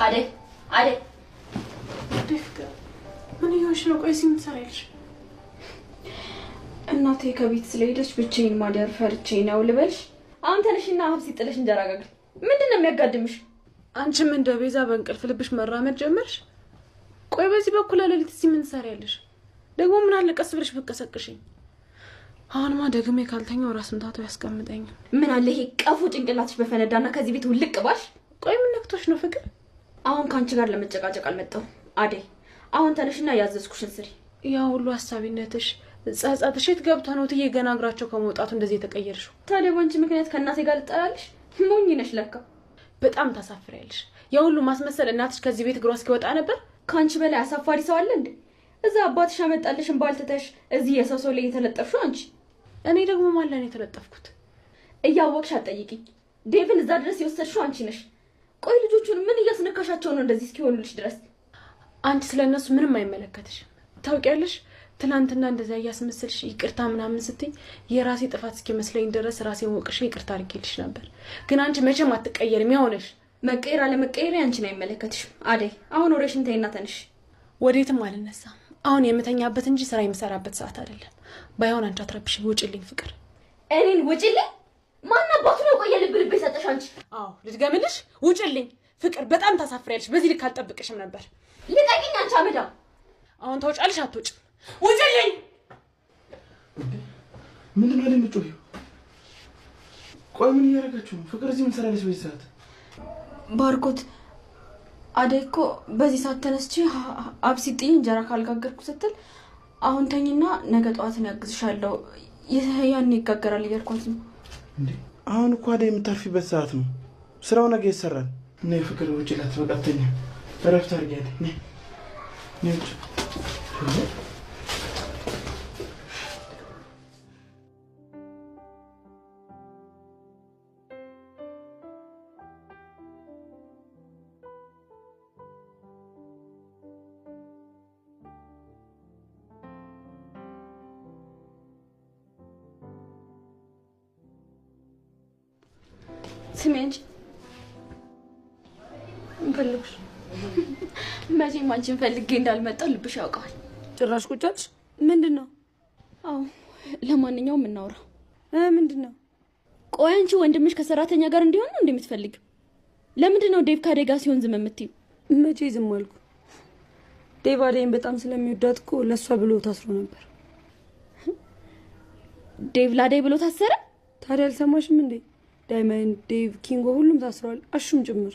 አደይ ምን ይሆንሽ ነው? ቆይ ሲም ትሰሪያለሽ? እናቴ ከቤት ስለሄደች ብቻዬን ማደር ፈርቼ ነው ልበልሽ? አሁን ተነሽና ሀብሲ ጥለሽ እንጀራ ጋግሪ። ምንድነው የሚያጋድምሽ? አንቺም እንደ ቤዛ በእንቅልፍ ልብሽ መራመድ ጀመርሽ? ቆይ በዚህ በኩል ለሊት ሲም ትሰሪያለሽ? ደግሞ ምን አለ ቀስ ብለሽ ብትቀሰቅሽኝ? አሁንማ ደግሜ ካልተኛው ራስ ምታቱ ያስቀምጠኝ። ምን አለ ይሄ ቀፉ ጭንቅላትሽ በፈነዳና ከዚህ ቤት ውልቅ ባሽ። ቆይ ምን ነክቶሽ ነው ፍቅር? አሁን ካንቺ ጋር ለመጨቃጨቅ አልመጣሁም አደይ። አሁን ተነሽና ያዘዝኩሽን ስሪ። ያ ሁሉ ሐሳቢነትሽ ጻጻትሽ የት ገብቶ ነው ትዬ ገና እግራቸው ከመውጣቱ እንደዚህ የተቀየርሽው? ታዲያ ባንቺ ምክንያት ከእናቴ ጋር ልጣላልሽ? ሞኝ ነሽ ለካ። በጣም ታሳፍሪያለሽ። ያ ሁሉ ማስመሰል እናትሽ ከዚህ ቤት እግሯ እስኪወጣ ነበር። ካንቺ በላይ አሳፋሪ ሰው አለ እንዴ? እዛ አባትሽ አመጣልሽን ባልተተሽ እዚህ የሰው ሰው ላይ የተለጠፍሽው አንቺ። እኔ ደግሞ ማለን የተለጠፍኩት? እያወቅሽ አትጠይቂኝ። ዴቭን እዛ ድረስ የወሰድሽው አንቺ ነሽ። ቆይ ልጆቹን ምን እያስነካሻቸው ነው እንደዚህ እስኪሆኑልሽ ድረስ? አንቺ ስለነሱ ምንም አይመለከትሽም። ታውቂያለሽ ትናንትና እንደዛ እያስመሰልሽ ይቅርታ ምናምን ስትይ የራሴ ጥፋት እስኪመስለኝ ድረስ ራሴን ወቅሽ ይቅርታ አድርጌልሽ ነበር። ግን አንቺ መቼም አትቀየርም። ያውነሽ መቀየር አለመቀየር አንቺን አይመለከትሽም አደይ። አሁን ወሬሽን ተይና ተነሽ። ወዴትም አልነሳም። አሁን የምተኛበት እንጂ ስራ የምሰራበት ሰዓት አይደለም። ባይሆን አንቺ አትረብሽ። ውጭልኝ ፍቅር። እኔን ውጭልኝ? ማን አባቱ ነው? ቆይ ልብ ልብ ይሰጥሽ አንቺ። አዎ ልድገምልሽ። ውጭልኝ ፍቅር። በጣም ታሳፍሪያለሽ። በዚህ ልክ አልጠብቅሽም ነበር። ልቀቂኝ አንቺ አመዳ። አሁን ተውጫለሽ አትወጭም? ውጭልኝ። ምንድን ነው የምትጮሂው? ቆይ ምን እያደረጋችሁ ነው? ፍቅር እዚህ ምን ሰራለች በዚህ ሰዓት? ባርኮት አደይ እኮ በዚህ ሰዓት ተነስቼ አብሲጥኝ እንጀራ ካልጋገርኩ ስትል አሁን ተኝና ነገ ጠዋትን ያግዝሻለሁ ያን ይጋገራል እያልኳት ነው። እንዴ አሁን እኮ አደይ የምታርፊበት ሰዓት ነው። ስራው ነገ ይሰራል። ነይ ፍቅር ውጭ ላትበቃተኛ እረፍት አድርጊ አደይ። ነይ ውጭ። ስሚ አንቺ እንፈልግሽ። መቼም አንቺን ፈልጌ እንዳልመጣ ልብሽ ያውቃል። ጭራሽ ቁጭ አልሽ? ምንድነው? አዎ ለማንኛውም እናውራ። ምንድነው? ቆይ አንቺ ወንድምሽ ከሰራተኛ ጋር እንዲሆን ነው እንደምትፈልጊው? ለምንድነው ዴቭ ከአደይ ጋር ሲሆን ዝም የምትይው? መቼ ዝም አልኩ? ዴቭ አደይን በጣም ስለሚወዳት እኮ ለሷ ብሎ ታስሮ ነበር። ዴቭ ለአደይ ብሎ ታሰረ? ታዲያ አልሰማሽም እንዴ? ዳይመንድ፣ ዴቭ፣ ኪንጎ ሁሉም ታስረዋል። አሹም ጭምር።